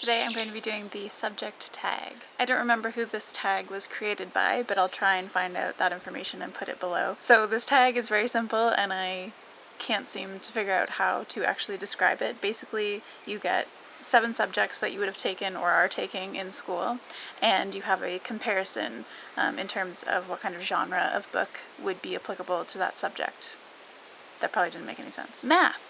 Today I'm going to be doing the subject tag. I don't remember who this tag was created by, but I'll try and find out that information and put it below. So this tag is very simple and I can't seem to figure out how to actually describe it. Basically, you get 7 subjects that you would have taken or are taking in school, and you have a comparison in terms of what kind of genre of book would be applicable to that subject. That probably didn't make any sense. Math!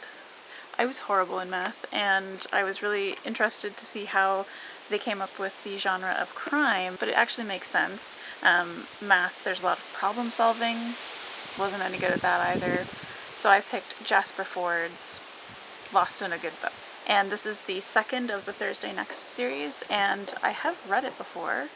I was horrible in math, and I was really interested to see how they came up with the genre of crime, but it actually makes sense. Math, there's a lot of problem solving, wasn't any good at that either, so I picked Jasper Fford's Lost in a Good Book. And this is the second of the Thursday Next series, and I have read it before,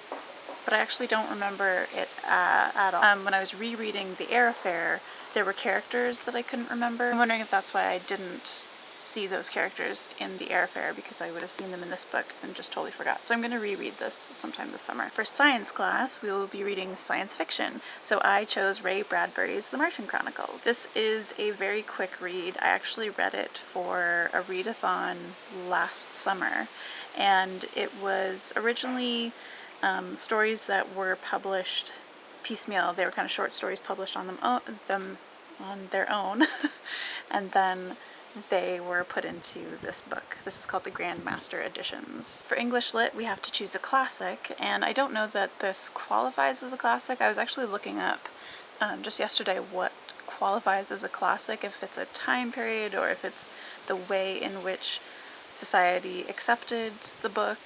but I actually don't remember it at all. When I was rereading The Air Affair, there were characters that I couldn't remember. I'm wondering if that's why I didn't see those characters in The Air Affair, because I would have seen them in this book and just totally forgot. So I'm going to reread this sometime this summer. For science class, we will be reading science fiction. So I chose Ray Bradbury's The Martian Chronicles. This is a very quick read. I actually read it for a readathon last summer, and it was originally stories that were published piecemeal. They were kind of short stories published on them on their own, and then they were put into this book. This is called the Grandmaster Editions. For English Lit, we have to choose a classic, and I don't know that this qualifies as a classic. I was actually looking up just yesterday what qualifies as a classic, if it's a time period or if it's the way in which society accepted the book.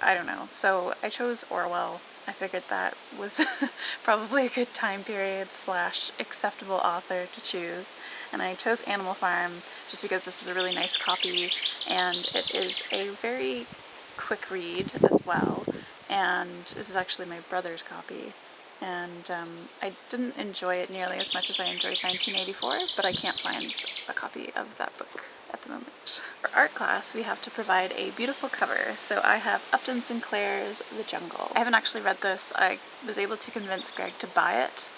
I don't know. So I chose Orwell. I figured that was probably a good time period / acceptable author to choose. And I chose Animal Farm just because this is a really nice copy, and it is a very quick read as well. And this is actually my brother's copy. And I didn't enjoy it nearly as much as I enjoyed 1984, but I can't find a copy of that book at the moment. For art class, we have to provide a beautiful cover. So I have Upton Sinclair's The Jungle. I haven't actually read this. I was able to convince Greg to buy it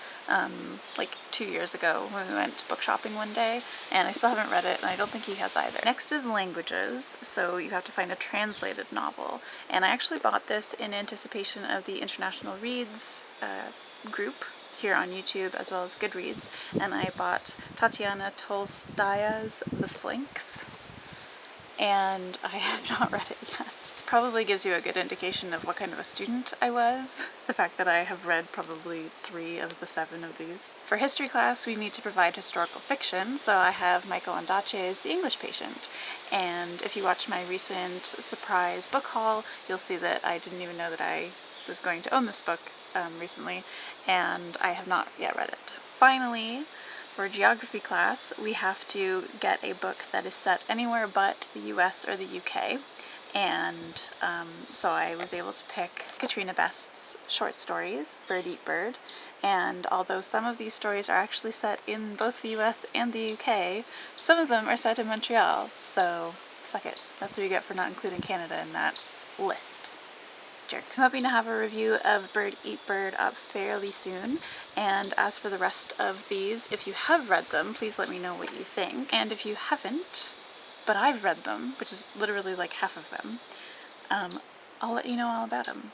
like 2 years ago when we went book shopping one day, and I still haven't read it, and I don't think he has either. Next is languages, so you have to find a translated novel, and I actually bought this in anticipation of the International Reads group here on YouTube as well as Goodreads, and I bought Tatiana Tolstoya's The Slinks, and I have not read it yet. This probably gives you a good indication of what kind of a student I was, the fact that I have read probably 3 of the 7 of these. For history class, we need to provide historical fiction, so I have Michael Ondaatje's The English Patient, and if you watch my recent surprise book haul, you'll see that I didn't even know that I was going to own this book recently, and I have not yet read it. Finally, for geography class, we have to get a book that is set anywhere but the US or the UK, and so I was able to pick Katrina Best's short stories, Bird Eat Bird, and although some of these stories are actually set in both the US and the UK, some of them are set in Montreal, so suck it. That's what you get for not including Canada in that list. Jerks. I'm hoping to have a review of Bird Eat Bird up fairly soon, and as for the rest of these, if you have read them, please let me know what you think, and if you haven't, but I've read them, which is literally like half of them, I'll let you know all about them.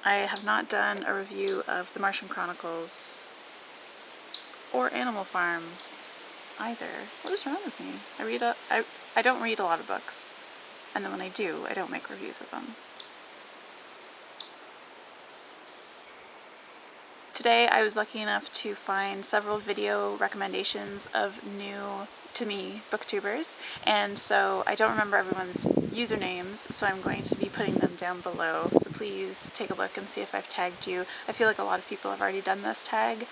I have not done a review of The Martian Chronicles or Animal Farm either. What is wrong with me? I don't read a lot of books, and then when I do, I don't make reviews of them. Today I was lucky enough to find several video recommendations of new to me booktubers, and so I don't remember everyone's usernames, so I'm going to be putting them down below, so please take a look and see if I've tagged you. I feel like a lot of people have already done this tag,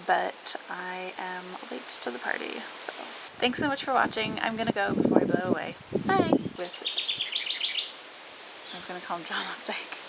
but I am late to the party, so thanks so much for watching. I'm gonna go before I blow away. Bye! I was gonna call him John Updike.